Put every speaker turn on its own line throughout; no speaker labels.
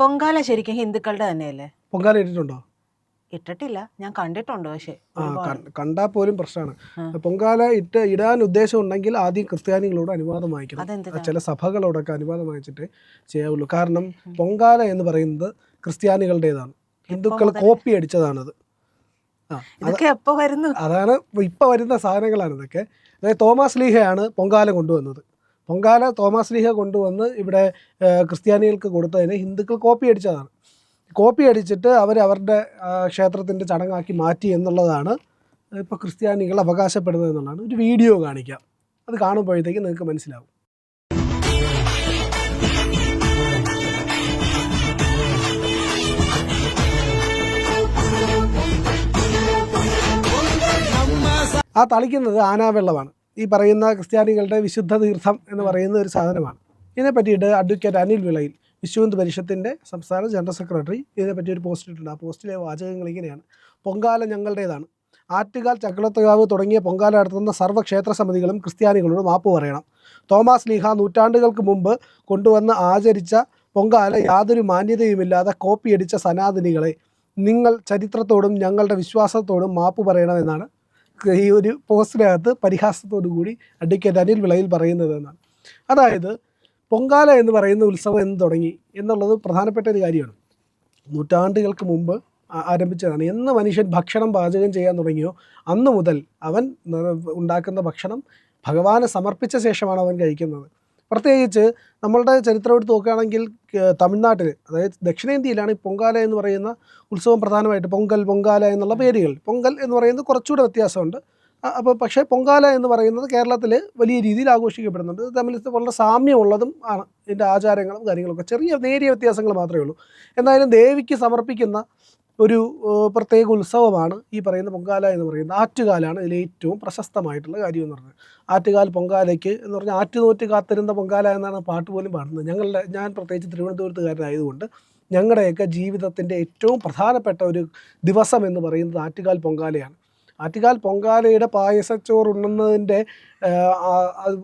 പൊങ്കാല ശരിക്കും ഹിന്ദുക്കളുടെ തന്നെയല്ലേ?
പൊങ്കാല ഇട്ടിട്ടുണ്ടോ?
ഇട്ടിട്ടില്ല, ഞാൻ കണ്ടിട്ടുണ്ട്. പക്ഷേ
കണ്ടാൽ പോലും പ്രശ്നമാണ്. പൊങ്കാല ഇടാൻ ഉദ്ദേശം ഉണ്ടെങ്കിൽ ആദ്യം ക്രിസ്ത്യാനികളോട് അനുവാദം വാങ്ങിക്കണം. ചില സഭകളോടൊക്കെ അനുവാദം വാങ്ങിച്ചിട്ട് ചെയ്യാവുള്ളൂ. കാരണം പൊങ്കാല എന്ന് പറയുന്നത് ക്രിസ്ത്യാനികളുടേതാണ്, ഹിന്ദുക്കൾ കോപ്പി അടിച്ചതാണത്. അതാണ് ഇപ്പൊ വരുന്ന സാധനങ്ങളാണ് ഇതൊക്കെ. അതായത് തോമാസ് ലീഹയാണ് പൊങ്കാല കൊണ്ടുവന്നത്. പൊങ്കാല തോമാസ് ലീഹ കൊണ്ടുവന്ന് ഇവിടെ ക്രിസ്ത്യാനികൾക്ക് കൊടുത്തതിന് ഹിന്ദുക്കൾ കോപ്പി അടിച്ചതാണ്. കോപ്പി അടിച്ചിട്ട് അവരുടെ ക്ഷേത്രത്തിൻ്റെ ചടങ്ങാക്കി മാറ്റി എന്നുള്ളതാണ് ഇപ്പോൾ ക്രിസ്ത്യാനികൾ അവകാശപ്പെടുന്നത് എന്നുള്ളതാണ്. ഒരു വീഡിയോ കാണിക്കാം, അത് കാണുമ്പോഴത്തേക്ക് നിങ്ങൾക്ക് മനസ്സിലാവും. ആ തളിക്കുന്നത് ആനാവെള്ളമാണ്. ഈ പറയുന്ന ക്രിസ്ത്യാനികളുടെ വിശുദ്ധ തീർത്ഥം എന്ന് പറയുന്ന ഒരു സാധനമാണ്. ഇതിനെ പറ്റിയിട്ട് അഡ്വക്കേറ്റ് അനിൽ വിളയിൽ, വിശ്വഹിന്ദു പരിഷത്തിൻ്റെ സംസ്ഥാന ജനറൽ സെക്രട്ടറി, ഇതിനെപ്പറ്റി ഒരു പോസ്റ്റ് ഇട്ടിട്ടുണ്ട്. ആ പോസ്റ്റിലെ വാചകങ്ങൾ ഇങ്ങനെയാണ്: പൊങ്കാല ഞങ്ങളുടേതാണ്. ആറ്റുകാൽ, ചക്കുളത്തുകാവ് തുടങ്ങിയ പൊങ്കാല നടത്തുന്ന സർവ്വക്ഷേത്ര സമിതികളും ക്രിസ്ത്യാനികളോട് മാപ്പ് പറയണം. തോമാസ് ലീഹ നൂറ്റാണ്ടുകൾക്ക് മുമ്പ് കൊണ്ടുവന്ന് ആചരിച്ച പൊങ്കാല യാതൊരു മാന്യതയുമില്ലാതെ കോപ്പിയടിച്ച സനാതനികളെ, നിങ്ങൾ ചരിത്രത്തോടും ഞങ്ങളുടെ വിശ്വാസത്തോടും മാപ്പ് പറയണമെന്നാണ് ഈ ഒരു പോസ്റ്റിനകത്ത് പരിഹാസത്തോടു കൂടി അഡ്വക്കേറ്റ് അനിൽ വിളയിൽ പറയുന്നത് എന്നാണ്. അതായത് പൊങ്കാല എന്ന് പറയുന്ന ഉത്സവം എന്ന് തുടങ്ങി എന്നുള്ളത് പ്രധാനപ്പെട്ട ഒരു കാര്യമാണ്. നൂറ്റാണ്ടുകൾക്ക് മുമ്പ് ആരംഭിച്ചതാണ്. എന്ന് മനുഷ്യൻ ഭക്ഷണം പാചകം ചെയ്യാൻ തുടങ്ങിയോ അന്ന് മുതൽ അവൻ ഉണ്ടാക്കുന്ന ഭക്ഷണം ഭഗവാനെ സമർപ്പിച്ച ശേഷമാണ് അവൻ കഴിക്കുന്നത്. പ്രത്യേകിച്ച് നമ്മളുടെ ചരിത്രം എടുത്ത് നോക്കുകയാണെങ്കിൽ തമിഴ്നാട്ടിൽ, അതായത് ദക്ഷിണേന്ത്യയിലാണ് ഈ പൊങ്കാല എന്ന് പറയുന്ന ഉത്സവം പ്രധാനമായിട്ട്. പൊങ്കാല എന്നുള്ള പേരുകൾ, പൊങ്കൽ എന്ന് പറയുന്നത് കുറച്ചുകൂടെ വ്യത്യാസമുണ്ട്. അപ്പോൾ പക്ഷേ പൊങ്കാല എന്ന് പറയുന്നത് കേരളത്തിൽ വലിയ രീതിയിൽ ആഘോഷിക്കപ്പെടുന്നുണ്ട്. തമ്മിൽ വളരെ സാമ്യമുള്ളതും ആണ് ഇതിൻ്റെ ആചാരങ്ങളും കാര്യങ്ങളൊക്കെ. നേരിയ വ്യത്യാസങ്ങൾ മാത്രമേ ഉള്ളൂ. എന്തായാലും ദേവിക്ക് സമർപ്പിക്കുന്ന ഒരു പ്രത്യേക ഉത്സവമാണ് ഈ പറയുന്ന പൊങ്കാല എന്ന് പറയുന്നത്. ആറ്റുകാലാണ് ഇതിൽ ഏറ്റവും പ്രശസ്തമായിട്ടുള്ള കാര്യം എന്ന് പറഞ്ഞത്. ആറ്റുകാൽ പൊങ്കാലയ്ക്ക് എന്ന് പറഞ്ഞാൽ ആറ്റുനോറ്റ് കാത്തിരുന്ന പൊങ്കാല എന്നാണ് പാട്ട് പോലും പാടുന്നത്. ഞാൻ പ്രത്യേകിച്ച് തിരുവനന്തപുരത്തുകാരനായതുകൊണ്ട് ഞങ്ങളുടെയൊക്കെ ജീവിതത്തിൻ്റെ ഏറ്റവും പ്രധാനപ്പെട്ട ഒരു ദിവസം എന്ന് പറയുന്നത് ആറ്റുകാൽ പൊങ്കാലയാണ്. ആറ്റുകാൽ പൊങ്കാലയുടെ പായസച്ചോറുണ്ണുന്നതിൻ്റെ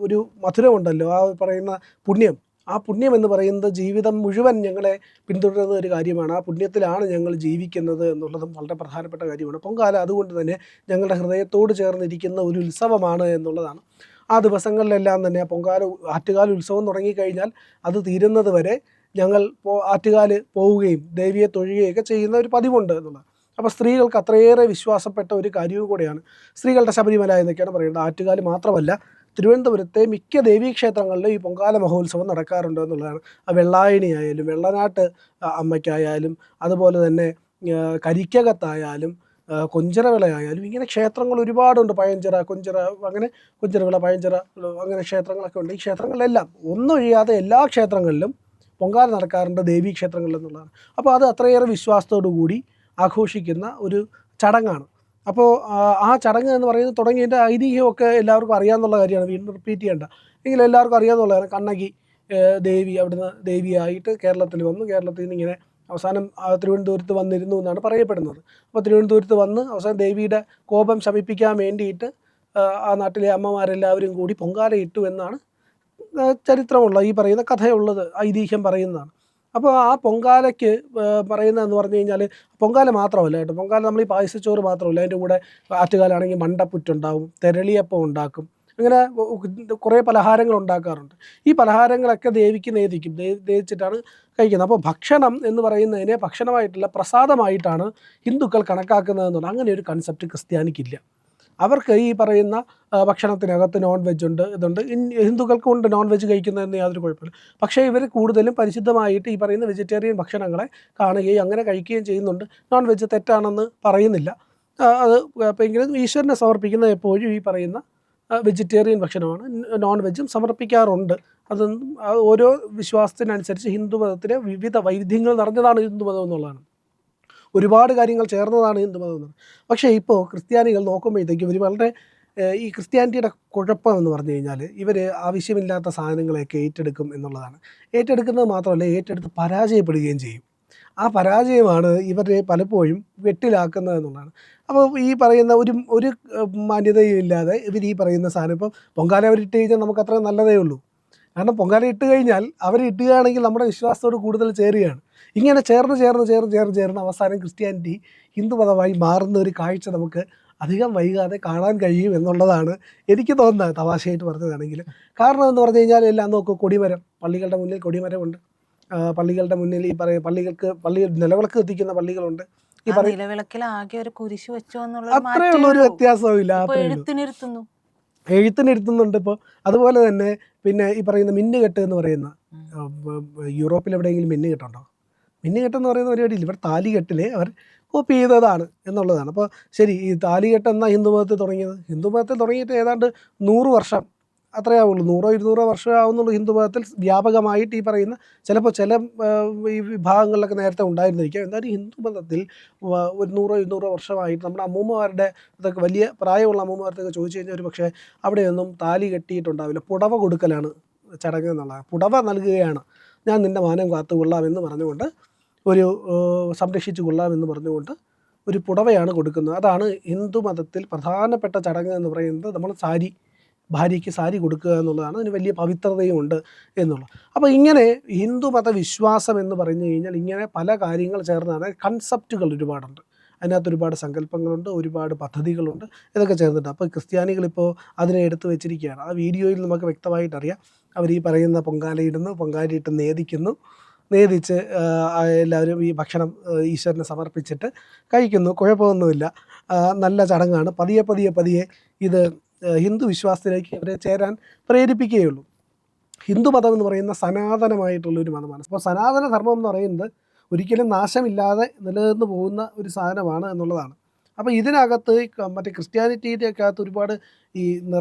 ഒരു മധുരമുണ്ടല്ലോ, ആ പറയുന്ന പുണ്യം, ആ പുണ്യം എന്ന് പറയുന്നത് ജീവിതം മുഴുവൻ ഞങ്ങളെ പിന്തുടരുന്ന ഒരു കാര്യമാണ്. ആ പുണ്യത്തിലാണ് ഞങ്ങൾ ജീവിക്കുന്നത് എന്നുള്ളതും വളരെ പ്രധാനപ്പെട്ട കാര്യമാണ്. പൊങ്കാല അതുകൊണ്ട് തന്നെ ഞങ്ങളുടെ ഹൃദയത്തോട് ചേർന്നിരിക്കുന്ന ഒരു ഉത്സവമാണ് എന്നുള്ളതാണ്. ആ ദിവസങ്ങളിലെല്ലാം തന്നെ ആറ്റുകാൽ ഉത്സവം തുടങ്ങിക്കഴിഞ്ഞാൽ അത് തീരുന്നത് വരെ ഞങ്ങൾ ആറ്റുകാൽ പോവുകയും ദേവിയെ തൊഴുകയൊക്കെ ചെയ്യുന്ന ഒരു പതിവുണ്ട് എന്നുള്ളത്. അപ്പോൾ സ്ത്രീകൾക്ക് അത്രയേറെ വിശ്വാസപ്പെട്ട ഒരു കാര്യവും കൂടെയാണ്. സ്ത്രീകളുടെ ശബരിമല എന്നൊക്കെയാണ് പറയുന്നത്. ആറ്റുകാൽ മാത്രമല്ല, തിരുവനന്തപുരത്തെ മിക്ക ദേവീക്ഷേത്രങ്ങളിലും ഈ പൊങ്കാല മഹോത്സവം നടക്കാറുണ്ട് എന്നുള്ളതാണ്. വെള്ളായണി ആയാലും വെള്ളനാട്ട് അമ്മയ്ക്കായാലും അതുപോലെ തന്നെ കരിക്കകത്തായാലും കൊഞ്ചിറവിളയായാലും ഇങ്ങനെ ക്ഷേത്രങ്ങൾ ഒരുപാടുണ്ട്. പഴഞ്ചിറ, അങ്ങനെ കൊഞ്ചിറവിള, പഴഞ്ചിറ, അങ്ങനെ ക്ഷേത്രങ്ങളൊക്കെ ഉണ്ട്. ഈ ക്ഷേത്രങ്ങളിലെല്ലാം ഒന്നൊഴിയാതെ എല്ലാ ക്ഷേത്രങ്ങളിലും പൊങ്കാല നടക്കാറുണ്ട്, ദേവീക്ഷേത്രങ്ങളിൽ എന്നുള്ളതാണ്. അപ്പോൾ അത് അത്രയേറെ വിശ്വാസത്തോടു കൂടി ആഘോഷിക്കുന്ന ഒരു ചടങ്ങാണ്. അപ്പോൾ ആ ചടങ്ങ് എന്ന് പറയുന്നത് തുടങ്ങിയതിൻ്റെ ഐതിഹ്യമൊക്കെ എല്ലാവർക്കും അറിയാമെന്നുള്ള കാര്യമാണ്, വീണ്ടും റിപ്പീറ്റ് ചെയ്യേണ്ട. എങ്കിലും എല്ലാവർക്കും അറിയാമെന്നുള്ളതാണ്. കണ്ണകി ദേവി അവിടുന്ന് ദേവിയായിട്ട് കേരളത്തിൽ വന്നു. കേരളത്തിൽ നിന്ന് ഇങ്ങനെ അവസാനം തിരുവനന്തപുരത്ത് വന്നിരുന്നു എന്നാണ് പറയപ്പെടുന്നത്. അപ്പോൾ തിരുവനന്തപുരത്ത് വന്ന് അവസാനം ദേവിയുടെ കോപം ശമിപ്പിക്കാൻ വേണ്ടിയിട്ട് ആ നാട്ടിലെ അമ്മമാരെല്ലാവരും കൂടി പൊങ്കാല ഇട്ടു എന്നാണ് ചരിത്രമുള്ള ഈ പറയുന്ന കഥയുള്ളത്, ഐതിഹ്യം പറയുന്നതാണ്. അപ്പോൾ ആ പൊങ്കാലയ്ക്ക് പറയുന്നതെന്ന് പറഞ്ഞു കഴിഞ്ഞാൽ പൊങ്കാല മാത്രമല്ല കേട്ടോ. പൊങ്കാല നമ്മൾ ഈ പായസച്ചോറ് മാത്രമല്ല, അതിൻ്റെ കൂടെ ആറ്റുകാലാണെങ്കിൽ മണ്ടപ്പുറ്റുണ്ടാവും, തെരളിയപ്പം ഉണ്ടാക്കും, അങ്ങനെ കുറേ പലഹാരങ്ങൾ ഉണ്ടാക്കാറുണ്ട്. ഈ പലഹാരങ്ങളൊക്കെ ദേവിക്ക് നേദിച്ചിട്ടാണ് കഴിക്കുന്നത്. അപ്പോൾ ഭക്ഷണം എന്ന് പറയുന്നതിനെ ഭക്ഷണമായിട്ടല്ല പ്രസാദമായിട്ടാണ് ഹിന്ദുക്കൾ കണക്കാക്കുന്നതെന്നുണ്ട്. അങ്ങനെ ഒരു കൺസെപ്റ്റ് ക്രിസ്ത്യാനിക്കില്ല. അവർക്ക് ഈ പറയുന്ന ഭക്ഷണത്തിനകത്ത് നോൺ വെജ് ഉണ്ട്, ഇതുണ്ട്. ഹിന്ദുക്കൾക്കും ഉണ്ട് നോൺ വെജ് കഴിക്കുന്നതെന്ന് യാതൊരു കുഴപ്പമില്ല. പക്ഷേ ഇവർ കൂടുതലും പരിശുദ്ധമായിട്ട് ഈ പറയുന്ന വെജിറ്റേറിയൻ ഭക്ഷണങ്ങളെ കാണുകയും അങ്ങനെ കഴിക്കുകയും ചെയ്യുന്നുണ്ട്. നോൺ വെജ് തെറ്റാണെന്ന് പറയുന്നില്ല. അത് എങ്കിലും ഈശ്വരനെ സമർപ്പിക്കുന്ന എപ്പോഴും ഈ പറയുന്ന വെജിറ്റേറിയൻ ഭക്ഷണമാണ്. നോൺ വെജും സമർപ്പിക്കാറുണ്ട്. അതൊന്നും ഓരോ വിശ്വാസത്തിനനുസരിച്ച് ഹിന്ദുമതത്തിലെ വിവിധ വൈവിധ്യങ്ങൾ നിറഞ്ഞതാണ് ഹിന്ദുമതം എന്നുള്ളതാണ്. ഒരുപാട് കാര്യങ്ങൾ ചേർന്നതാണ് ഹിന്ദുമതം എന്നത്. പക്ഷേ ഇപ്പോൾ ക്രിസ്ത്യാനികൾ നോക്കുമ്പോഴത്തേക്കും ഇവർ വളരെ ഈ ക്രിസ്ത്യാനിറ്റിയുടെ കുഴപ്പം എന്ന് പറഞ്ഞു കഴിഞ്ഞാൽ ഇവർ ആവശ്യമില്ലാത്ത സാധനങ്ങളെയൊക്കെ ഏറ്റെടുക്കും എന്നുള്ളതാണ്. ഏറ്റെടുക്കുന്നത് മാത്രമല്ല, ഏറ്റെടുത്ത് പരാജയപ്പെടുകയും ചെയ്യും. ആ പരാജയമാണ് ഇവരെ പലപ്പോഴും വെട്ടിലാക്കുന്നത് എന്നുള്ളതാണ്. അപ്പോൾ ഈ പറയുന്ന ഒരു മാന്യതയും ഇല്ലാതെ ഇവർ ഈ പറയുന്ന സാധനം ഇപ്പം പൊങ്കാല അവരിട്ട് കഴിഞ്ഞാൽ നമുക്ക് അത്ര നല്ലതേ ഉള്ളൂ. കാരണം പൊങ്കാല ഇട്ട് കഴിഞ്ഞാൽ അവരിട്ടുകയാണെങ്കിൽ നമ്മുടെ വിശ്വാസത്തോട് കൂടുതൽ ചേരുകയാണ്. ഇങ്ങനെ ചേർന്ന് അവസാനം ക്രിസ്ത്യാനിറ്റി ഹിന്ദുമതമായി മാറുന്ന ഒരു കാഴ്ച നമുക്ക് അധികം വൈകാതെ കാണാൻ കഴിയും എന്നുള്ളതാണ് എനിക്ക് തോന്നുന്നത്, തമാശയായിട്ട് പറഞ്ഞതാണെങ്കിൽ. കാരണം എന്ന് പറഞ്ഞു കഴിഞ്ഞാൽ എല്ലാം നോക്കൂ, കൊടിമരം, പള്ളികളുടെ മുന്നിൽ കൊടിമരമുണ്ട്. പള്ളികളുടെ മുന്നിൽ ഈ പള്ളിയിൽ നിലവിളക്ക് കത്തിക്കുന്ന പള്ളികളുണ്ട്. ഈ
നിലവിളക്കിൽ ആകെ ഒരു കുരിശ് വെച്ചു
അത്രേ ഉള്ളൊരു വ്യത്യാസവും ഇല്ല, എഴുത്തിനിരുത്തുന്നുണ്ട് ഇപ്പോൾ. അതുപോലെ തന്നെ പിന്നെ ഈ പറയുന്ന മിന്നുകെട്ട് എന്ന് പറയുന്ന, യൂറോപ്പിൽ എവിടെയെങ്കിലും മിന്നുകെട്ടുണ്ടോ? മിന്നുകെട്ടെന്ന് പറയുന്ന പരിപാടിയില്ല. ഇവിടെ താലികെട്ടിനെ അവർ കോപ്പി ചെയ്തതാണ് എന്നുള്ളതാണ്. അപ്പോൾ ശരി, ഈ താലികെട്ട് എന്നാ ഹിന്ദുമതത്തിൽ തുടങ്ങിയിട്ട് ഏതാണ്ട് 100 വർഷം അത്രയേ ആവുള്ളൂ, 100-200 വർഷമേ ആവുന്നുള്ളൂ ഹിന്ദുമതത്തിൽ വ്യാപകമായിട്ട്. ഈ പറയുന്ന ചിലപ്പോൾ ചില ഈ വിഭാഗങ്ങളിലൊക്കെ നേരത്തെ ഉണ്ടായിരുന്നിരിക്കാം. എന്നാലും ഹിന്ദുമതത്തിൽ ഒരു 100-200 വർഷമായിട്ട് നമ്മുടെ അമ്മൂമ്മമാരുടെ ഇതൊക്കെ, വലിയ പ്രായമുള്ള അമ്മൂമ്മമാർക്കൊക്കെ ചോദിച്ചു കഴിഞ്ഞാൽ ഒരു പക്ഷേ അവിടെയൊന്നും താലി കെട്ടിയിട്ടുണ്ടാവില്ല. പുടവ കൊടുക്കലാണ് ചടങ്ങ് എന്നുള്ളത്. പുടവ നൽകുകയാണ്, ഞാൻ നിൻ്റെ മാനം കാത്തുകൊള്ളാമെന്ന് പറഞ്ഞുകൊണ്ട്, ഒരു സംരക്ഷിച്ചു കൊള്ളാമെന്ന് പറഞ്ഞുകൊണ്ട് ഒരു പുടവയാണ് കൊടുക്കുന്നത്. അതാണ് ഹിന്ദുമതത്തിൽ പ്രധാനപ്പെട്ട ചടങ്ങ് എന്ന് പറയുന്നത്. നമ്മൾ ഭാര്യയ്ക്ക് സാരി കൊടുക്കുക എന്നുള്ളതാണ്. അതിന് വലിയ പവിത്രതയും ഉണ്ട് എന്നുള്ളത്. അപ്പോൾ ഇങ്ങനെ ഹിന്ദുമത വിശ്വാസം എന്ന് പറഞ്ഞു കഴിഞ്ഞാൽ ഇങ്ങനെ പല കാര്യങ്ങൾ ചേർന്നാണ്. കൺസെപ്റ്റുകൾ ഒരുപാടുണ്ട്, അതിനകത്ത് ഒരുപാട് സങ്കല്പങ്ങളുണ്ട്, ഒരുപാട് പദ്ധതികളുണ്ട്, ഇതൊക്കെ ചേർന്നിട്ട്. അപ്പോൾ ക്രിസ്ത്യാനികളിപ്പോൾ അതിനെ എടുത്തു വെച്ചിരിക്കുകയാണ്. ആ വീഡിയോയിൽ നമുക്ക് വ്യക്തമായിട്ടറിയാം. അവർ ഈ പറയുന്ന പൊങ്കാലയിടുന്നു, പൊങ്കാലയിട്ട് നേദിച്ച് എല്ലാവരും ഈ ഭക്ഷണം ഈശ്വരനെ സമർപ്പിച്ചിട്ട് കഴിക്കുന്നു. കുഴപ്പമൊന്നുമില്ല, നല്ല ചടങ്ങാണ്. പതിയെ ഇത് ഹിന്ദു വിശ്വാസത്തിലേക്ക് അവരെ ചേരാൻ പ്രേരിപ്പിക്കുകയുള്ളൂ. ഹിന്ദുമതം എന്ന് പറയുന്ന സനാതനമായിട്ടുള്ളൊരു മതമാണ്. അപ്പോൾ സനാതന ധർമ്മം എന്ന് പറയുന്നത് ഒരിക്കലും നാശമില്ലാതെ നിലനിന്ന് പോകുന്ന ഒരു സാധനമാണ് എന്നുള്ളതാണ്. അപ്പോൾ ഇതിനകത്ത് മറ്റേ ക്രിസ്ത്യാനിറ്റിയുടെ അകത്ത് ഒരുപാട് ഈ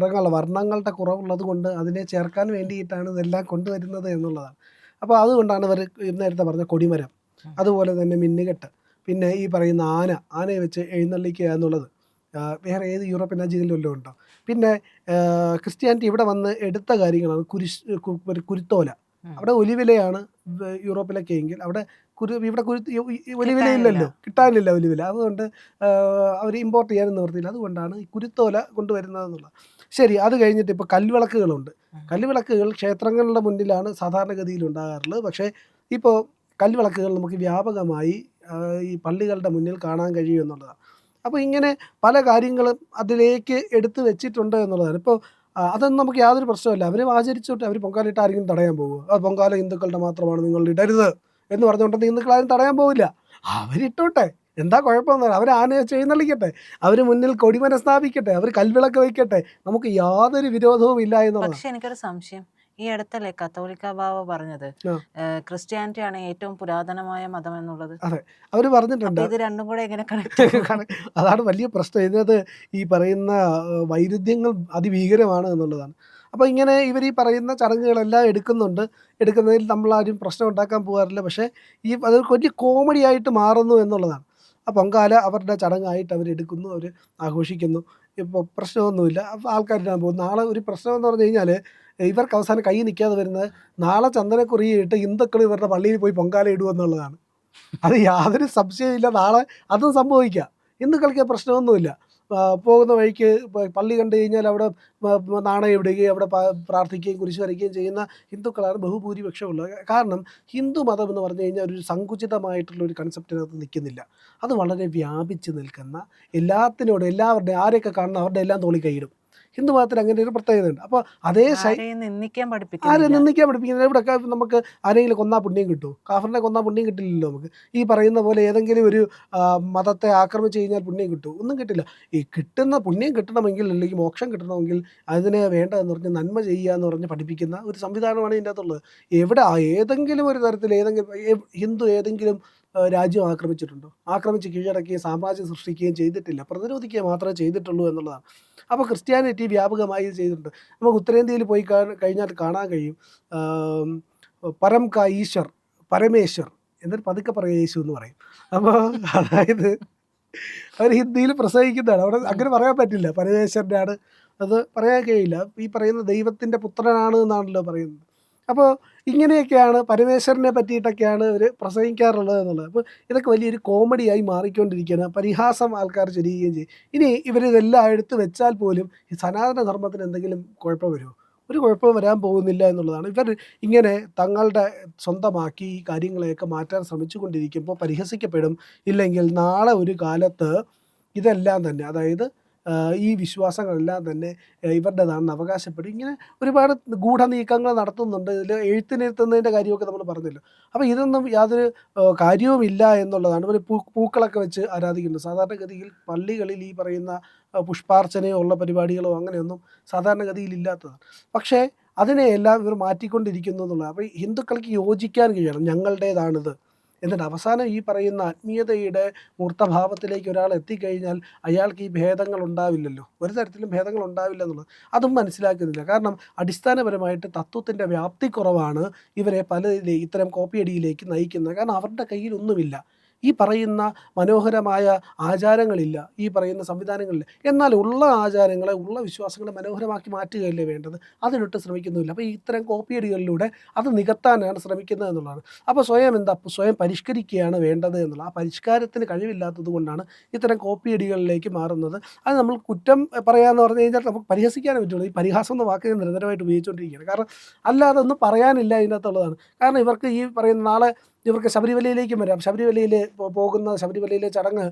വർണ്ണങ്ങളുടെ കുറവുള്ളത് കൊണ്ട് അതിനെ ചേർക്കാൻ വേണ്ടിയിട്ടാണ് ഇതെല്ലാം കൊണ്ടുവരുന്നത് എന്നുള്ളതാണ്. അപ്പോൾ അതുകൊണ്ടാണ് ഇവർ നേരത്തെ പറഞ്ഞ കൊടിമരം, അതുപോലെ തന്നെ മിന്നുകെട്ട്, പിന്നെ ഈ പറയുന്ന ആനയെ വെച്ച് എഴുന്നള്ളിക്കുക എന്നുള്ളത് വേറെ ഏത് യൂറോപ്യൻ രാജ്യങ്ങളിലും വല്ലതും ഉണ്ടോ? പിന്നെ ക്രിസ്ത്യാനിറ്റി ഇവിടെ വന്ന് എടുത്ത കാര്യങ്ങളാണ് കുരുത്തോല. അവിടെ ഒലിവിലയാണ് യൂറോപ്പിലൊക്കെ എങ്കിൽ, അവിടെ ഇവിടെ ഒലിവിലയില്ലല്ലോ, കിട്ടാനില്ല ഒലിവില. അതുകൊണ്ട് അവർ ഇമ്പോർട്ട് ചെയ്യാനും നിവർത്തിയില്ല. അതുകൊണ്ടാണ് ഈ കുരുത്തോല കൊണ്ടുവരുന്നതെന്നുള്ളത്. ശരി, അത് കഴിഞ്ഞിട്ട് ഇപ്പോൾ കൽവിളക്കുകളുണ്ട്. കൽവിളക്കുകൾ ക്ഷേത്രങ്ങളുടെ മുന്നിലാണ് സാധാരണഗതിയിൽ ഉണ്ടാകാറുള്ളത്. പക്ഷേ ഇപ്പോൾ കൽവിളക്കുകൾ നമുക്ക് വ്യാപകമായി ഈ പള്ളികളുടെ മുന്നിൽ കാണാൻ കഴിയും എന്നുള്ളതാണ്. അപ്പോൾ ഇങ്ങനെ പല കാര്യങ്ങളും അതിലേക്ക് എടുത്തു വെച്ചിട്ടുണ്ട് എന്നുള്ളതാണ്. ഇപ്പോൾ അതൊന്നും നമുക്ക് യാതൊരു പ്രശ്നമല്ല. അവർ ആചരിച്ചോട്ടെ. അവർ പൊങ്കാലിട്ട് ആരെങ്കിലും തടയാൻ പോകുമോ? ആ പൊങ്കാല ഹിന്ദുക്കളുടെ മാത്രമാണ്, നിങ്ങൾ ഇടരുത് എന്ന് പറഞ്ഞുകൊണ്ട് ഹിന്ദുക്കളാരും തടയാൻ പോവില്ല. അവരിട്ടോട്ടെ, എന്താ കുഴപ്പമെന്ന് പറയാം. അവർ ആനയെ എഴുന്നള്ളിക്കട്ടെ, അവർ മുന്നിൽ കൊടിമരം സ്ഥാപിക്കട്ടെ, അവർ കൽവിളക്ക് വയ്ക്കട്ടെ, നമുക്ക് യാതൊരു വിരോധവും ഇല്ല എന്നുള്ളത്.
പക്ഷെ എനിക്കൊരു സംശയം, ഈ അടുത്തല്ലേ കത്തോലിക്ക ബാവ പറഞ്ഞത് ക്രിസ്ത്യാനിറ്റി ആണ് ഏറ്റവും പുരാതനമായ മതം എന്നുള്ളത്?
അതെ, അവർ പറഞ്ഞിട്ടുണ്ട്.
ഇത് രണ്ടും കൂടെ എങ്ങനെ കണക്ട്?
അതാണ് വലിയ പ്രശ്നം. ഇതിനകത്ത് ഈ പറയുന്ന വൈരുദ്ധ്യങ്ങൾ അതിഭീകരമാണ് എന്നുള്ളതാണ്. അപ്പോൾ ഇങ്ങനെ ഇവർ ഈ പറയുന്ന ചടങ്ങുകളെല്ലാം എടുക്കുന്നതിൽ നമ്മളാരും പ്രശ്നം ഉണ്ടാക്കാൻ പോകാറില്ല. പക്ഷേ അത് വലിയ കോമഡി ആയിട്ട് മാറുന്നു എന്നുള്ളതാണ്. ആ പൊങ്കാല അവരുടെ ചടങ്ങായിട്ട് അവരെടുക്കുന്നു, അവർ ആഘോഷിക്കുന്നു. ഇപ്പോൾ പ്രശ്നമൊന്നുമില്ല. അപ്പോൾ ആൾക്കാരിടാൻ പോകും. നാളെ ഒരു പ്രശ്നം എന്ന് പറഞ്ഞു കഴിഞ്ഞാൽ ഇവർക്ക് അവസാനം കൈ നിൽക്കാതെ വരുന്നത്, നാളെ ചന്ദനക്കുറിയിട്ട് ഹിന്ദുക്കൾ ഇവരുടെ പള്ളിയിൽ പോയി പൊങ്കാല ഇടുമെന്നുള്ളതാണ്. അത് യാതൊരു സംശയമില്ല, നാളെ അതും സംഭവിക്കാം. ഹിന്ദുക്കൾക്ക് പ്രശ്നമൊന്നുമില്ല. പോകുന്ന വഴിക്ക് പള്ളി കണ്ടു കഴിഞ്ഞാൽ അവിടെ നാണയം ഇടുകയും അവിടെ പ്രാർത്ഥിക്കുകയും കുരിശ് വരയ്ക്കുകയും ചെയ്യുന്ന ഹിന്ദുക്കളാണ് ബഹുഭൂരിപക്ഷമുള്ളത്. കാരണം ഹിന്ദു മതം എന്ന് പറഞ്ഞു കഴിഞ്ഞാൽ ഒരു സങ്കുചിതമായിട്ടുള്ള ഒരു കൺസെപ്റ്റിനകത്ത് നിൽക്കുന്നില്ല. അത് വളരെ വ്യാപിച്ച് നിൽക്കുന്ന, എല്ലാവരുടെയും ആരെയൊക്കെ കാണുന്ന അവരുടെ എല്ലാം തോളി കൈയിടും. ഹിന്ദു മതത്തിൽ അങ്ങനെ ഒരു പ്രത്യേകതയുണ്ട്. അപ്പോൾ അതേ
നിന്ദിക്കാൻ
പഠിപ്പിക്കുന്നത് ഇവിടെയൊക്കെ നമുക്ക് ആരെങ്കിലും കൊന്നാൽ പുണ്യം കിട്ടുമോ? കാഫറിനെ കൊന്നാൽ പുണ്യം കിട്ടില്ലല്ലോ നമുക്ക്. ഈ പറയുന്ന പോലെ ഏതെങ്കിലും ഒരു മതത്തെ ആക്രമിച്ച് കഴിഞ്ഞാൽ പുണ്യം കിട്ടുമോ? ഒന്നും കിട്ടില്ല. ഈ കിട്ടുന്ന പുണ്യം കിട്ടണമെങ്കിൽ, അല്ലെങ്കിൽ മോക്ഷം കിട്ടണമെങ്കിൽ അതിനെ വേണ്ടതെന്ന് പറഞ്ഞ് നന്മ ചെയ്യുക എന്ന് പറഞ്ഞ് പഠിപ്പിക്കുന്ന ഒരു സംവിധാനമാണ് ഇതിൻ്റെ അകത്തുള്ളത്. ഏതെങ്കിലും ഒരു തരത്തിൽ ഹിന്ദു ഏതെങ്കിലും രാജ്യം ആക്രമിച്ചിട്ടുണ്ടോ? ആക്രമിച്ച് കീഴടക്കുകയും സാമ്രാജ്യം സൃഷ്ടിക്കുകയും ചെയ്തിട്ടില്ല. പ്രതിരോധിക്കുക മാത്രമേ ചെയ്തിട്ടുള്ളൂ എന്നുള്ളതാണ്. അപ്പോൾ ക്രിസ്ത്യാനിറ്റി വ്യാപകമായി ചെയ്തിട്ടുണ്ട്. നമുക്ക് ഉത്തരേന്ത്യയിൽ പോയി കഴിഞ്ഞാൽ കാണാൻ കഴിയും, പരം കാ ഈശ്വർ, പരമേശ്വർ എന്നിട്ട് പതുക്കെ പറയും യേശു എന്ന് പറയും. അപ്പോൾ അതായത് അവർ ഹിന്ദിയിൽ പ്രസംഗിക്കുന്നതാണ്. അവിടെ അങ്ങനെ പറയാൻ പറ്റില്ല. പരമേശ്വരൻ്റെ ആണ്, അത് പറയാൻ കഴിയില്ല. ഈ പറയുന്ന ദൈവത്തിൻ്റെ പുത്രനാണ് എന്നാണല്ലോ പറയുന്നത്. അപ്പോൾ ഇങ്ങനെയൊക്കെയാണ് പരമേശ്വരനെ പറ്റിയിട്ടൊക്കെയാണ് ഇവർ പ്രസംഗിക്കാറുള്ളത് എന്നുള്ളത്. അപ്പോൾ ഇതൊക്കെ വലിയൊരു കോമഡിയായി മാറിക്കൊണ്ടിരിക്കുകയാണ്. പരിഹാസം ആൾക്കാർ ചെയ്യുകയും ചെയ്യും. ഇനി ഇവരിതെല്ലാം എടുത്ത് വെച്ചാൽ പോലും ഈ സനാതന ധർമ്മത്തിന് എന്തെങ്കിലും കുഴപ്പം വരുമോ? ഒരു കുഴപ്പവും വരാൻ പോകുന്നില്ല എന്നുള്ളതാണ്. ഇവർ ഇങ്ങനെ തങ്ങളുടെ സ്വന്തമാക്കി ഈ കാര്യങ്ങളെയൊക്കെ മാറ്റാൻ ശ്രമിച്ചുകൊണ്ടിരിക്കുമ്പോൾ പരിഹസിക്കപ്പെടും. ഇല്ലെങ്കിൽ നാളെ ഒരു കാലത്ത് ഇതെല്ലാം തന്നെ, അതായത് ഈ വിശ്വാസങ്ങളെല്ലാം തന്നെ ഇവരുടേതാണെന്ന് അവകാശപ്പെടും. ഇങ്ങനെ ഒരുപാട് ഗൂഢനീക്കങ്ങൾ നടത്തുന്നുണ്ട്. ഇതിൽ എഴുത്തിനിരുത്തുന്നതിൻ്റെ കാര്യമൊക്കെ നമ്മൾ പറഞ്ഞല്ലോ. അപ്പോൾ ഇതൊന്നും യാതൊരു കാര്യവുമില്ല എന്നുള്ളതാണ്. ഇവർ പൂക്കളൊക്കെ വെച്ച് ആരാധിക്കുന്നത്. സാധാരണഗതിയിൽ പള്ളികളിൽ ഈ പറയുന്ന പുഷ്പാർച്ചനയോ ഉള്ള പരിപാടികളോ അങ്ങനെയൊന്നും സാധാരണഗതിയിൽ ഇല്ലാത്തതാണ്. പക്ഷേ അതിനെയെല്ലാം ഇവർ മാറ്റിക്കൊണ്ടിരിക്കുന്നു എന്നുള്ളത്. അപ്പോൾ ഹിന്ദുക്കൾക്ക് യോജിക്കാൻ കഴിയണം, ഞങ്ങളുടേതാണിത്. എന്നിട്ട് അവസാനം ഈ പറയുന്ന ആത്മീയതയുടെ മൂർത്തഭാവത്തിലേക്ക് ഒരാൾ എത്തിക്കഴിഞ്ഞാൽ അയാൾക്ക് ഈ ഭേദങ്ങൾ ഉണ്ടാവില്ലല്ലോ, ഒരു തരത്തിലും ഭേദങ്ങൾ ഉണ്ടാവില്ല എന്നുള്ളത് അതും മനസ്സിലാക്കുന്നില്ല. കാരണം അടിസ്ഥാനപരമായിട്ട് തത്വത്തിൻ്റെ വ്യാപ്തി കുറവാണ് ഇവരെ ഇത്തരം കോപ്പിയടിയിലേക്ക് നയിക്കുന്നത്. കാരണം അവരുടെ കയ്യിൽ ഒന്നുമില്ല, ഈ പറയുന്ന മനോഹരമായ ആചാരങ്ങളില്ല, ഈ പറയുന്ന സംവിധാനങ്ങളില്ല. എന്നാൽ ഉള്ള ആചാരങ്ങളെ, ഉള്ള വിശ്വാസങ്ങളെ മനോഹരമാക്കി മാറ്റുകയല്ലേ വേണ്ടത്. അതിനൊട്ട് ശ്രമിക്കുന്നുമില്ല. അപ്പോൾ ഇത്തരം കോപ്പിയടികളിലൂടെ അത് നികത്താനാണ് ശ്രമിക്കുന്നത് എന്നുള്ളതാണ്. അപ്പോൾ സ്വയം പരിഷ്കരിക്കുകയാണ് വേണ്ടത് എന്നുള്ളത്. ആ പരിഷ്കാരത്തിന് കഴിവില്ലാത്തത് കൊണ്ടാണ് ഇത്തരം കോപ്പിയടികളിലേക്ക് മാറുന്നത്. അത് നമ്മൾ കുറ്റം പറയാമെന്ന് പറഞ്ഞു കഴിഞ്ഞാൽ നമുക്ക് പരിഹസിക്കാനേ പറ്റുള്ളൂ. ഈ പരിഹാസം എന്ന വാക്ക് നിരന്തരമായിട്ട് ഉപയോഗിച്ചുകൊണ്ടിരിക്കുകയാണ്. കാരണം അല്ലാതെ ഒന്നും പറയാനില്ല ഇതിനകത്തുള്ളതാണ്. കാരണം ഇവർക്ക് ഈ പറയുന്ന നാളെ ഇവർക്ക് ശബരിമലയിലേക്കും വരാം. ശബരിമലയിൽ പോകുന്ന ശബരിമലയിലെ ചടങ്ങ്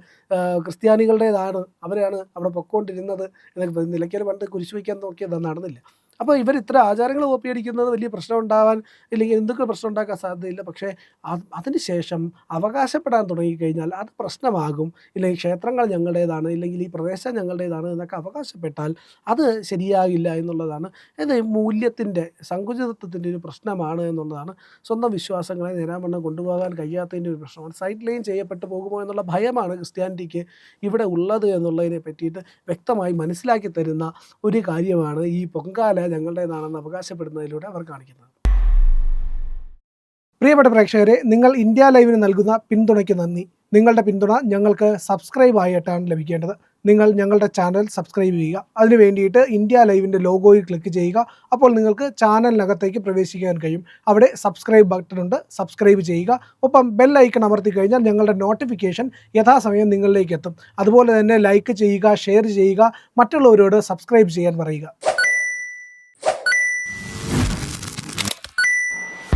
ക്രിസ്ത്യാനികളുടേതാണ്, അവരാണ് അവിടെ പൊക്കോണ്ടിരുന്നത് എന്നൊക്കെ നിലയ്ക്കൽ പണ്ട് കുരിശ് വയ്ക്കാൻ നോക്കിയത് നടന്നില്ല. അപ്പോൾ ഇവർ ഇത്ര ആചാരങ്ങൾ കോപ്പിയടിക്കുന്നത് വലിയ പ്രശ്നം ഉണ്ടാവാൻ, ഇല്ലെങ്കിൽ ഹിന്ദുക്കൾ പ്രശ്നം ഉണ്ടാക്കാൻ സാധ്യതയില്ല. പക്ഷേ അതിന് ശേഷം അവകാശപ്പെടാൻ തുടങ്ങിക്കഴിഞ്ഞാൽ അത് പ്രശ്നമാകും. ഇല്ലെങ്കിൽ ക്ഷേത്രങ്ങൾ ഞങ്ങളുടേതാണ്, ഇല്ലെങ്കിൽ ഈ പ്രദേശം ഞങ്ങളുടേതാണ് എന്നൊക്കെ അവകാശപ്പെട്ടാൽ അത് ശരിയാകില്ല എന്നുള്ളതാണ്. ഇത് മൂല്യത്തിൻ്റെ സങ്കുചിതത്വത്തിൻ്റെ ഒരു പ്രശ്നമാണ് എന്നുള്ളതാണ്. സ്വന്തം വിശ്വാസങ്ങളെ നേരാവണ്ണം കൊണ്ടുപോകാൻ കഴിയാത്തതിൻ്റെ ഒരു പ്രശ്നമാണ്. സൈഡ് ലൈൻ ചെയ്യപ്പെട്ടു പോകുമോ എന്നുള്ള ഭയമാണ് ക്രിസ്ത്യാനിറ്റിക്ക് ഇവിടെ ഉള്ളത് എന്നുള്ളതിനെ പറ്റിയിട്ട് വ്യക്തമായി മനസ്സിലാക്കി തരുന്ന ഒരു കാര്യമാണ് ഈ പൊങ്കാല ഞങ്ങളുടേതാണെന്ന് അവകാശപ്പെടുന്നതിലൂടെ അവർ കാണിക്കുന്നത്. പ്രിയപ്പെട്ട പ്രേക്ഷകരെ, നിങ്ങൾ ഇന്ത്യ ലൈവിന് നൽകുന്ന പിന്തുണയ്ക്ക് നന്ദി. നിങ്ങളുടെ പിന്തുണ ഞങ്ങൾക്ക് സബ്സ്ക്രൈബ് ആയിട്ടാണ് ലഭിക്കേണ്ടത്. നിങ്ങൾ ഞങ്ങളുടെ ചാനൽ സബ്സ്ക്രൈബ് ചെയ്യുക. അതിനു വേണ്ടിയിട്ട് ഇന്ത്യ ലൈവിൻ്റെ ലോഗോയിൽ ക്ലിക്ക് ചെയ്യുക. അപ്പോൾ നിങ്ങൾക്ക് ചാനലിനകത്തേക്ക് പ്രവേശിക്കാൻ കഴിയും. അവിടെ സബ്സ്ക്രൈബ് ബട്ടൺ ഉണ്ട്, സബ്സ്ക്രൈബ് ചെയ്യുക. ഒപ്പം ബെൽ ഐക്കൺ അമർത്തി കഴിഞ്ഞാൽ ഞങ്ങളുടെ നോട്ടിഫിക്കേഷൻ യഥാസമയം നിങ്ങളിലേക്ക് എത്തും. അതുപോലെ തന്നെ ലൈക്ക് ചെയ്യുക, ഷെയർ ചെയ്യുക, മറ്റുള്ളവരോട് സബ്സ്ക്രൈബ് ചെയ്യാൻ പറയുക.